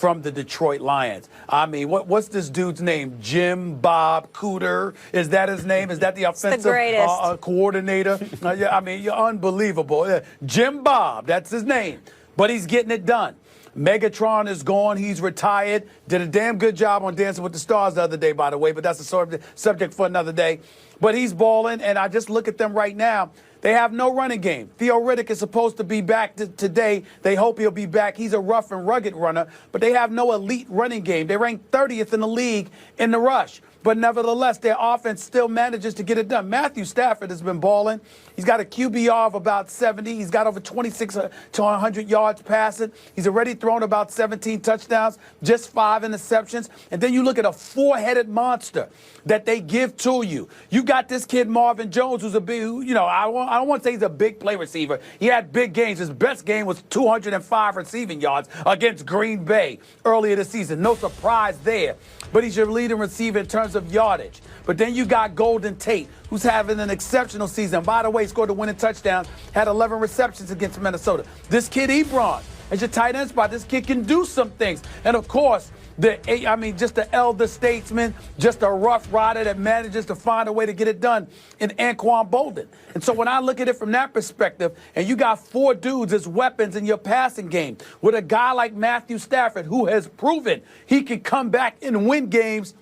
from the Detroit Lions. I mean, what's this dude's name? Jim Bob Cooter? Is that his name? Is that the offensive coordinator? Yeah, I mean, you're unbelievable. Jim Bob, that's his name. But he's getting it done. Megatron is gone. He's retired. Did a damn good job on Dancing with the Stars the other day, by the way, but that's a subject for another day. But he's balling, and I just look at them right now. They have no running game. Theo Riddick is supposed to be back today. They hope he'll be back. He's a rough and rugged runner, but they have no elite running game. They rank 30th in the league in the rush. But nevertheless, their offense still manages to get it done. Matthew Stafford has been balling. He's got a QBR of about 70. He's got over 26 to 100 yards passing. He's already thrown about 17 touchdowns, just 5 interceptions. And then you look at a four-headed monster that they give to you. You got this kid Marvin Jones, who's a big, I don't want to say he's a big play receiver. He had big games. His best game was 205 receiving yards against Green Bay earlier this season. No surprise there. But he's your leading receiver in terms of yardage. But then you got Golden Tate, who's having an exceptional season. By the way, scored the winning touchdown, had 11 receptions against Minnesota. This kid Ebron is your tight end spot. This kid can do some things. And of course, just the elder statesman, just a rough rider that manages to find a way to get it done in Anquan Bolden. And so when I look at it from that perspective, and you got 4 dudes as weapons in your passing game, with a guy like Matthew Stafford, who has proven he can come back and win games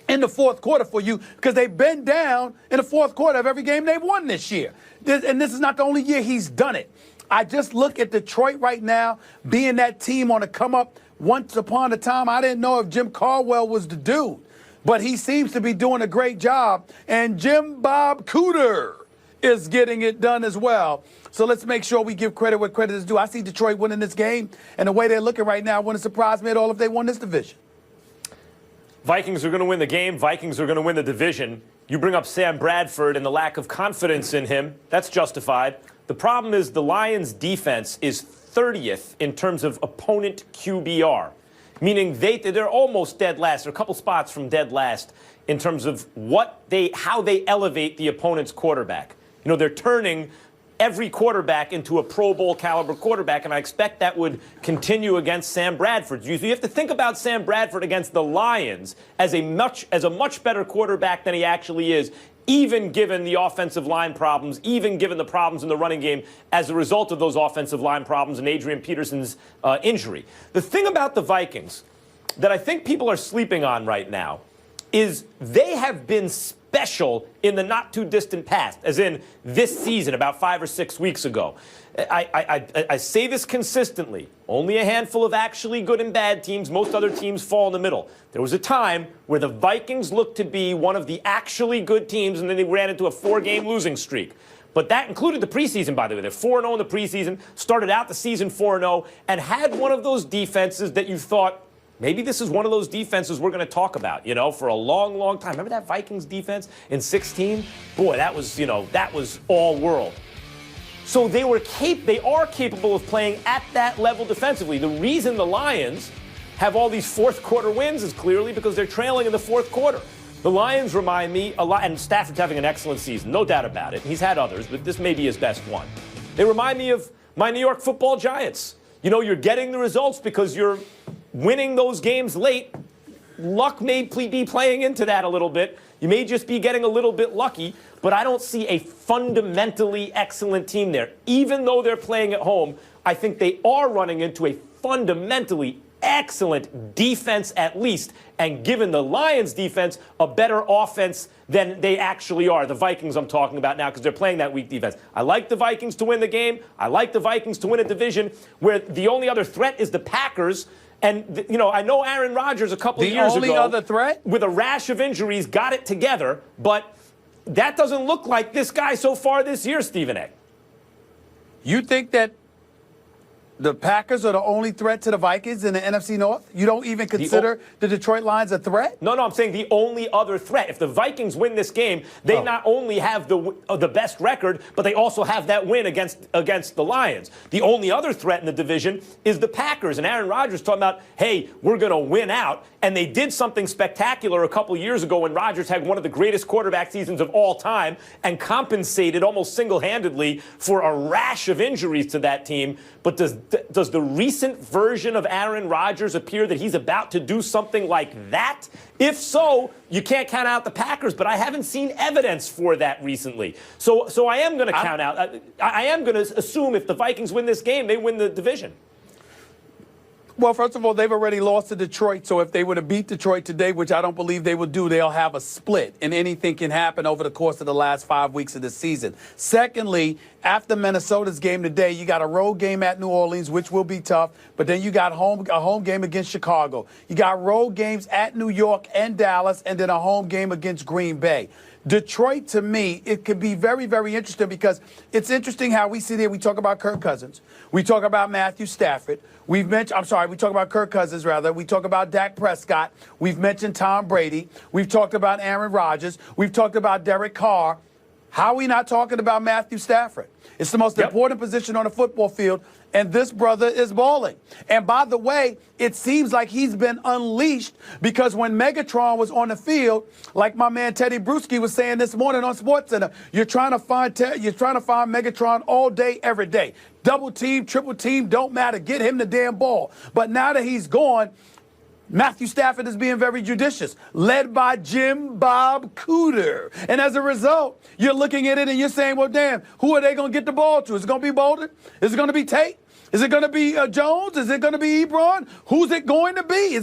in the fourth quarter for you, because they've been down in the fourth quarter of every game they've won this year. And this is not the only year he's done it. I just look at Detroit right now, being that team on the come up. Once upon a time, I didn't know if Jim Caldwell was the dude, but he seems to be doing a great job. And Jim Bob Cooter is getting it done as well. So let's make sure we give credit where credit is due. I see Detroit winning this game, and the way they're looking right now wouldn't surprise me at all if they won this division. Vikings are going to win the game. Vikings are going to win the division. You bring up Sam Bradford and the lack of confidence in him. That's justified. The problem is the Lions' defense is 30th in terms of opponent QBR, meaning they're almost dead last. They're a couple spots from dead last in terms of how they elevate the opponent's quarterback. They're turning every quarterback into a Pro Bowl caliber quarterback, and I expect that would continue against Sam Bradford. So you have to think about Sam Bradford against the Lions as a much better quarterback than he actually is, even given the offensive line problems, even given the problems in the running game as a result of those offensive line problems and Adrian Peterson's injury. The thing about the Vikings that I think people are sleeping on right now is they have been special in the not-too-distant past, as in this season, about 5 or 6 weeks ago. I say this consistently. Only a handful of actually good and bad teams. Most other teams fall in the middle. There was a time where the Vikings looked to be one of the actually good teams, and then they ran into a 4-game losing streak. But that included the preseason, by the way. They're 4-0 in the preseason, started out the season 4-0, and had one of those defenses that you thought, maybe this is one of those defenses we're going to talk about, for a long, long time. Remember that Vikings defense in 16? Boy, that was all world. So they are capable of playing at that level defensively. The reason the Lions have all these fourth quarter wins is clearly because they're trailing in the fourth quarter. The Lions remind me a lot, and Stafford's having an excellent season, no doubt about it. He's had others, but this may be his best one. They remind me of my New York Football Giants. You're getting the results because you're winning those games late. Luck may be playing into that a little bit. You may just be getting a little bit lucky, but I don't see a fundamentally excellent team there. Even though they're playing at home, I think they are running into a fundamentally excellent defense at least, and given the Lions' defense, a better offense than they actually are. The Vikings I'm talking about now, because they're playing that weak defense. I like the Vikings to win the game. I like the Vikings to win a division where the only other threat is the Packers. And, I know Aaron Rodgers a couple of years ago, the only other threat, with a rash of injuries, got it together, but that doesn't look like this guy so far this year, Stephen A. You think that the Packers are the only threat to the Vikings in the NFC North? You don't even consider the Detroit Lions a threat? No, I'm saying the only other threat. If the Vikings win this game, they not only have the best record, but they also have that win against the Lions. The only other threat in the division is the Packers. And Aaron Rodgers talking about, hey, we're going to win out. And they did something spectacular a couple years ago when Rodgers had one of the greatest quarterback seasons of all time and compensated almost single-handedly for a rash of injuries to that team. But does does the recent version of Aaron Rodgers appear that he's about to do something like that? If so, you can't count out the Packers, but I haven't seen evidence for that recently. So I am going to count out. I am going to assume if the Vikings win this game, they win the division. Well, first of all, they've already lost to Detroit, so if they were to beat Detroit today, which I don't believe they will do, they'll have a split, and anything can happen over the course of the last 5 weeks of the season. Secondly, after Minnesota's game today, you got a road game at New Orleans, which will be tough, but then you got a home game against Chicago. You got road games at New York and Dallas, and then a home game against Green Bay. Detroit, to me, it could be very, very interesting because it's interesting how we sit here. We talk about Kirk Cousins. We talk about Matthew Stafford. We talk about Kirk Cousins, rather. We talk about Dak Prescott. We've mentioned Tom Brady. We've talked about Aaron Rodgers. We've talked about Derek Carr. How are we not talking about Matthew Stafford? It's the most important position on the football field, and this brother is balling. And by the way, it seems like he's been unleashed because when Megatron was on the field, like my man Teddy Bruschi was saying this morning on SportsCenter, you're trying to find Megatron all day, every day. Double team, triple team, don't matter. Get him the damn ball. But now that he's gone, Matthew Stafford is being very judicious, led by Jim Bob Cooter. And as a result, you're looking at it and you're saying, well, damn, who are they going to get the ball to? Is it going to be Bolden? Is it going to be Tate? Is it going to be Jones? Is it going to be Ebron? Who's it going to be?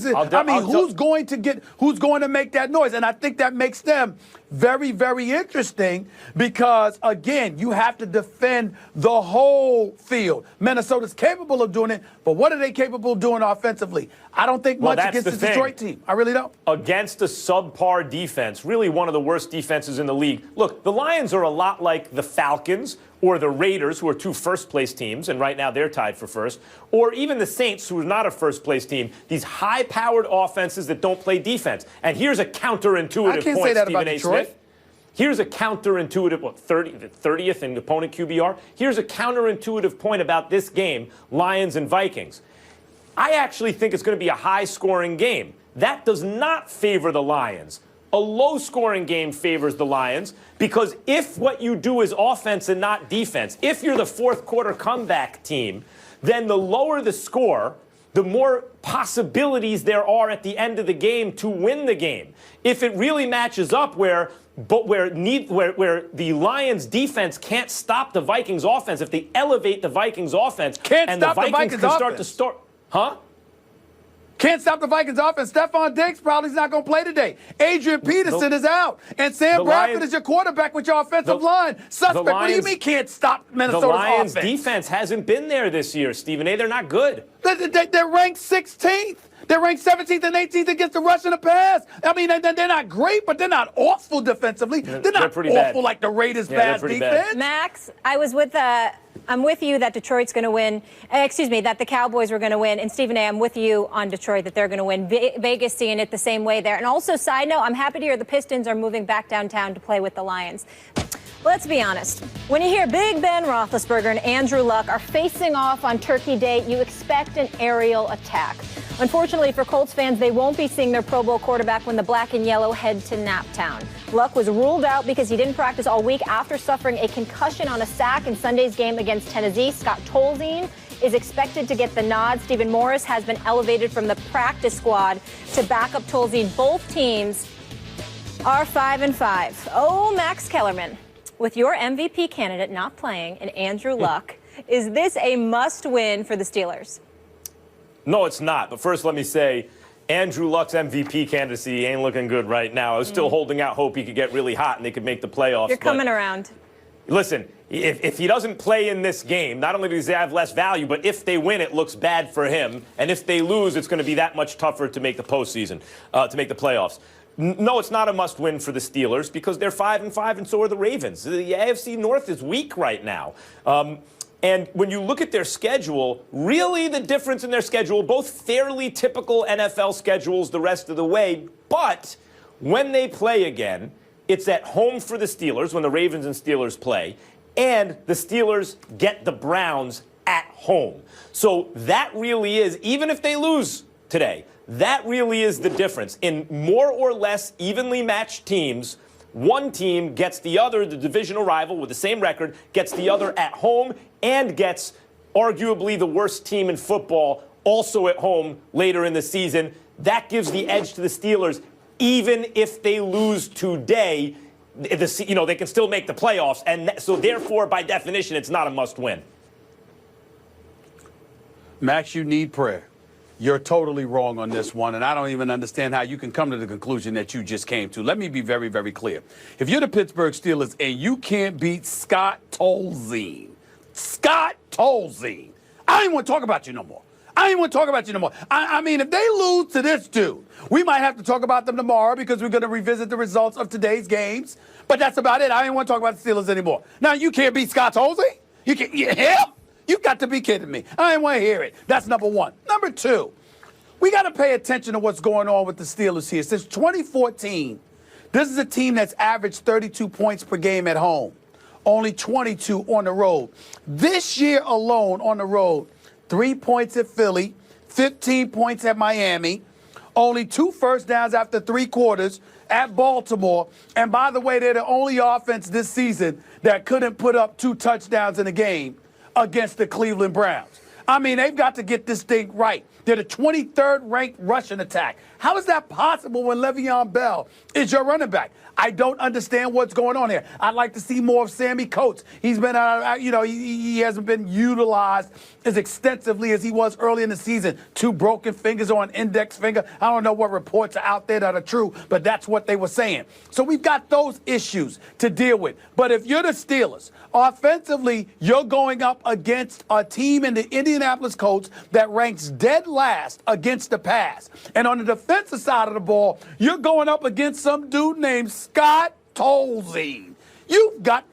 Who's going to make that noise? And I think that makes them very, very interesting because, again, you have to defend the whole field. Minnesota's capable of doing it, but what are they capable of doing offensively? I don't think much against the Detroit team. I really don't. Against a subpar defense, really one of the worst defenses in the league. Look, the Lions are a lot like the Falcons or the Raiders, who are two first-place teams, and right now they're tied for first, or even the Saints, who are not a first-place team, these high-powered offenses that don't play defense. And here's a counterintuitive point, say that Stephen about A. Detroit. Smith. Here's a counterintuitive, 30th in opponent QBR. Here's a counterintuitive point about this game, Lions and Vikings. I actually think it's going to be a high-scoring game. That does not favor the Lions. A low-scoring game favors the Lions because if what you do is offense and not defense, if you're the fourth-quarter comeback team, then the lower the score, the more possibilities there are at the end of the game to win the game. If it really matches up where the Lions defense can't stop the Vikings offense, if they elevate the Vikings offense, and the Vikings can start to Can't stop the Vikings offense. Stephon Diggs probably is not going to play today. Adrian Peterson is out. And Sam Bradford is your quarterback with your offensive line. Suspect. What do you mean can't stop Minnesota's offense? The Lions defense hasn't been there this year, Stephen A. They're not good. They're ranked 16th. They're ranked 17th and 18th against the rush and the pass. I mean, they're not great, but they're not awful defensively. They're not awful bad. Like the Raiders' bad defense. Bad. Max, I'm with you that Detroit's going to win. That the Cowboys were going to win. And Stephen A., I'm with you on Detroit that they're going to win. Vegas seeing it the same way there. And also, side note, I'm happy to hear the Pistons are moving back downtown to play with the Lions. Let's be honest. When you hear Big Ben Roethlisberger and Andrew Luck are facing off on Turkey Day, you expect an aerial attack. Unfortunately for Colts fans, they won't be seeing their Pro Bowl quarterback when the black and yellow head to Naptown. Luck was ruled out because he didn't practice all week after suffering a concussion on a sack in Sunday's game against Tennessee. Scott Tolzien is expected to get the nod. Stephen Morris has been elevated from the practice squad to back up Tolzien. Both teams are 5-5. Oh, Max Kellerman, with your MVP candidate not playing and Andrew Luck, is this a must-win for the Steelers? No, it's not. But first, let me say, Andrew Luck's MVP candidacy ain't looking good right now. I was still holding out hope he could get really hot and they could make the playoffs. You're coming around. Listen, if he doesn't play in this game, not only does he have less value, but if they win, it looks bad for him. And if they lose, it's going to be that much tougher to make the postseason, to make the playoffs. No, it's not a must-win for the Steelers because they're 5-5, and so are the Ravens. The AFC North is weak right now. And when you look at their schedule, really the difference in their schedule, both fairly typical NFL schedules the rest of the way, but when they play again, it's at home for the Steelers when the Ravens and Steelers play, and the Steelers get the Browns at home. So that really is, even if they lose today, that really is the difference. In more or less evenly matched teams, one team gets the other, the divisional rival with the same record, gets the other at home and gets arguably the worst team in football, also at home later in the season. That gives the edge to the Steelers, even if they lose today. They can still make the playoffs, and so therefore, by definition, it's not a must-win. Max, you need prayer. You're totally wrong on this one, and I don't even understand how you can come to the conclusion that you just came to. Let me be very, very clear. If you're the Pittsburgh Steelers and you can't beat Scott Tolzien, I don't even want to talk about you no more. I mean, if they lose to this dude, we might have to talk about them tomorrow because we're going to revisit the results of today's games. But that's about it. I don't want to talk about the Steelers anymore. Now, you can't beat Scott Tolzien? You can't? Yeah? You got to be kidding me. I didn't want to hear it. That's number one. Number two, we got to pay attention to what's going on with the Steelers here. Since 2014, this is a team that's averaged 32 points per game at home, only 22 on the road. This year alone on the road, 3 points at Philly, 15 points at Miami, only 2 first downs after 3 quarters at Baltimore. And by the way, they're the only offense this season that couldn't put up 2 touchdowns in a game against the Cleveland Browns. I mean, they've got to get this thing right. They're the 23rd ranked rushing attack. How is that possible when Le'Veon Bell is your running back? I don't understand what's going on here. I'd like to see more of Sammy Coates. He's been, he hasn't been utilized as extensively as he was early in the season. 2 broken fingers or an index finger. I don't know what reports are out there that are true, but that's what they were saying. So we've got those issues to deal with. But if you're the Steelers, offensively, you're going up against a team in the Indianapolis Colts that ranks dead last against the pass. And on the defensive side of the ball, you're going up against some dude named Scott Tolzien. You got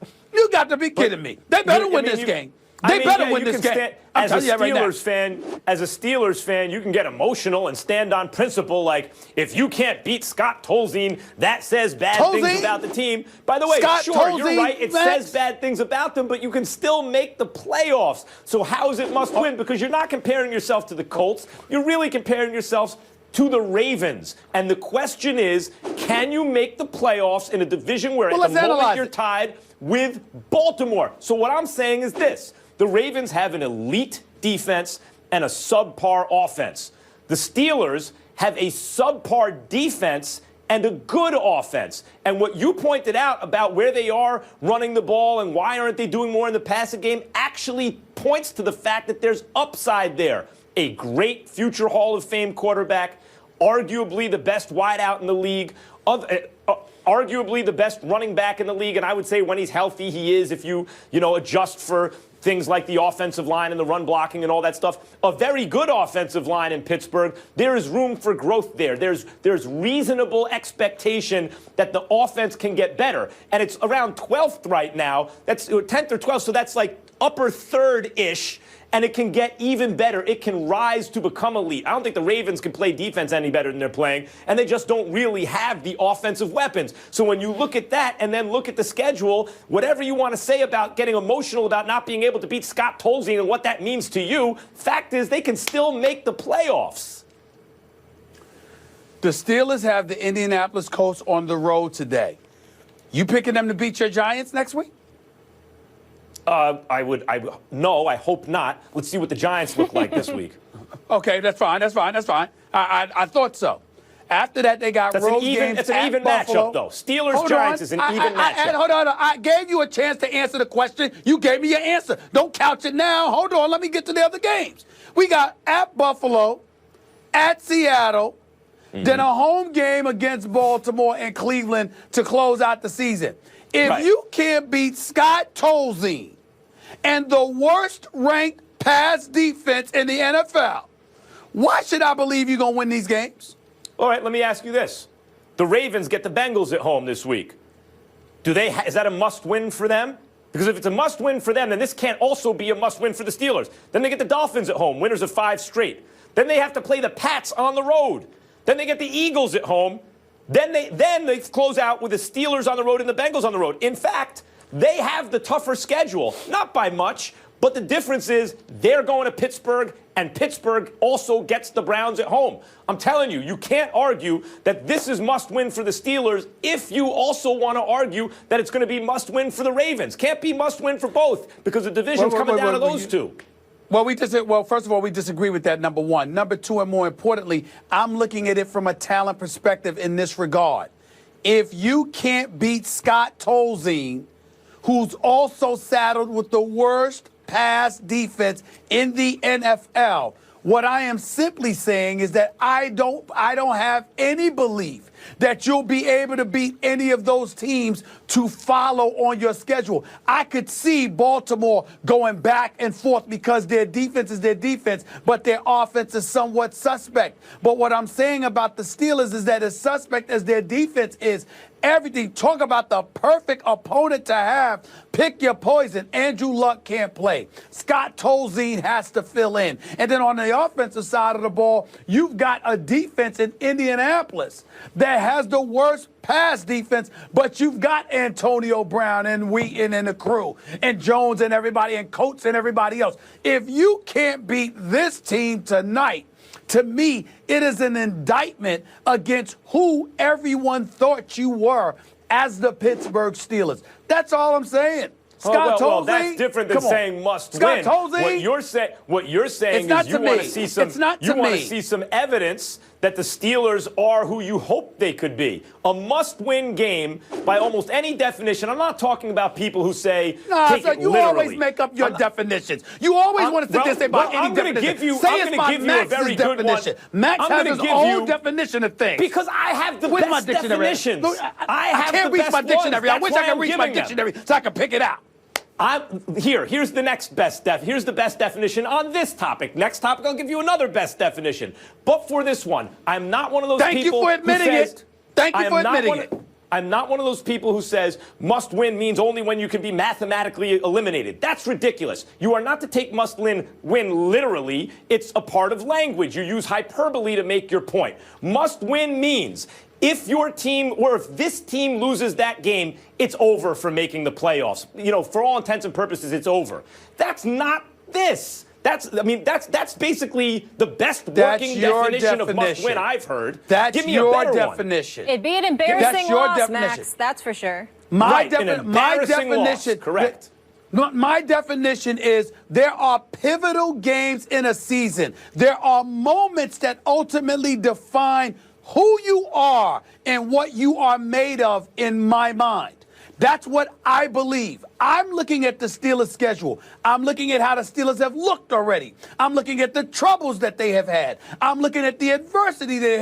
to be kidding me. They better win this game. They better win this game. As a Steelers fan, you can get emotional and stand on principle. Like, if you can't beat Scott Tolzien, that says bad things about the team. By the way, you're right. It says bad things about them, but you can still make the playoffs. So how is it must win? Because you're not comparing yourself to the Colts. You're really comparing yourselves to the Ravens. And the question is, can you make the playoffs in a division where at the moment you're tied with Baltimore? So what I'm saying is this. The Ravens have an elite defense and a subpar offense. The Steelers have a subpar defense and a good offense. And what you pointed out about where they are running the ball and why aren't they doing more in the passing game actually points to the fact that there's upside there. A great future Hall of Fame quarterback, arguably the best wideout in the league, arguably the best running back in the league, and I would say when he's healthy, he is, if you adjust for things like the offensive line and the run blocking and all that stuff. A very good offensive line in Pittsburgh. There is room for growth there. There's reasonable expectation that the offense can get better. And it's around 12th right now. That's 10th or 12th, so that's like upper third-ish. And it can get even better. It can rise to become elite. I don't think the Ravens can play defense any better than they're playing, and they just don't really have the offensive weapons. So when you look at that and then look at the schedule, whatever you want to say about getting emotional about not being able to beat Scott Tolzien and what that means to you, fact is they can still make the playoffs. The Steelers have the Indianapolis Colts on the road today. You picking them to beat your Giants next week? No, I hope not. Let's see what the Giants look like this week. Okay, that's fine. I thought so. After that, they got road games It's an even matchup, though. Steelers-Giants is an even matchup. Hold on. I gave you a chance to answer the question. You gave me your answer. Don't couch it now. Hold on. Let me get to the other games. We got at Buffalo, at Seattle, then a home game against Baltimore and Cleveland to close out the season. If you can't beat Scott Tolzien and the worst-ranked pass defense in the NFL, why should I believe you're going to win these games? All right, let me ask you this. The Ravens get the Bengals at home this week. Is that a must-win for them? Because if it's a must-win for them, then this can't also be a must-win for the Steelers. Then they get the Dolphins at home, winners of 5 straight. Then they have to play the Pats on the road. Then they get the Eagles at home. Then they close out with the Steelers on the road and the Bengals on the road. In fact, they have the tougher schedule, not by much, but the difference is they're going to Pittsburgh, and Pittsburgh also gets the Browns at home. I'm telling you, you can't argue that this is must-win for the Steelers if you also want to argue that it's going to be must-win for the Ravens. Can't be must-win for both because the division's coming down to those two. Well, first of all, we disagree with that, number one. Number two, and more importantly, I'm looking at it from a talent perspective in this regard. If you can't beat Scott Tolzien, who's also saddled with the worst pass defense in the NFL, what I am simply saying is that I don't have any belief that you'll be able to beat any of those teams to follow on your schedule. I could see Baltimore going back and forth because their defense is their defense, but their offense is somewhat suspect. But what I'm saying about the Steelers is that as suspect as their defense is, everything. Talk about the perfect opponent to have. Pick your poison. Andrew Luck can't play. Scott Tolzien has to fill in. And then on the offensive side of the ball, you've got a defense in Indianapolis that has the worst pass defense, but you've got Antonio Brown and Wheaton and the crew and Jones and everybody and Coates and everybody else. If you can't beat this team tonight, to me, it is an indictment against who everyone thought you were as the Pittsburgh Steelers. That's all I'm saying. Scott Tolzien, well, that's different than saying must win. Tolzien, what you're saying is you want to see some. You want to see some evidence that the Steelers are who you hope they could be. A must-win game by almost any definition. I'm not talking about people who say take it you literally. Always make up your definitions. You always want to sit there and say about any definition. I'm going to give you a very good one. Max has his own definition of things. Because I have the best definitions. I can't reach my dictionary. I wish I could reach my dictionary so I could pick it out. Here's the next best here's the best definition on this topic. Next topic, I'll give you another best definition. But for this one, I'm not one of those people. Thank you for admitting it. Thank you for admitting it. I'm not one of those people who says must win means only when you can be mathematically eliminated. That's ridiculous. You are not to take must win literally. It's a part of language. You use hyperbole to make your point. Must win means if your team or if this team loses that game, it's over for making the playoffs. You know, for all intents and purposes, it's over. That's not this. That's basically the best working definition of must win I've heard. That's Give me your a better definition. It'd be an embarrassing loss, definition. Max. That's for sure. My definition. Loss, correct. My definition is there are pivotal games in a season. There are moments that ultimately define who you are and what you are made of in my mind. That's what I believe. I'm looking at the Steelers' schedule. I'm looking at how the Steelers have looked already. I'm looking at the troubles that they have had. I'm looking at the adversity they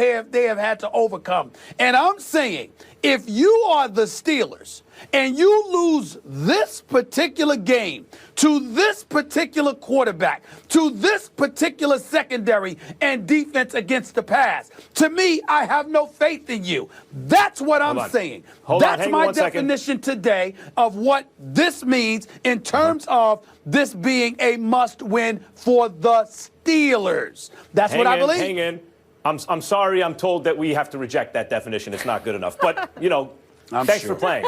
have had to overcome. And I'm saying, if you are the Steelers and you lose this particular game to this particular quarterback, to this particular secondary and defense against the pass, to me, I have no faith in you. That's what I'm saying. That's my definition today of what this means in terms of this being a must-win for the Steelers. That's what I believe. Hang in. I'm sorry. I'm told that we have to reject that definition. It's not good enough. But, you know, thanks for playing.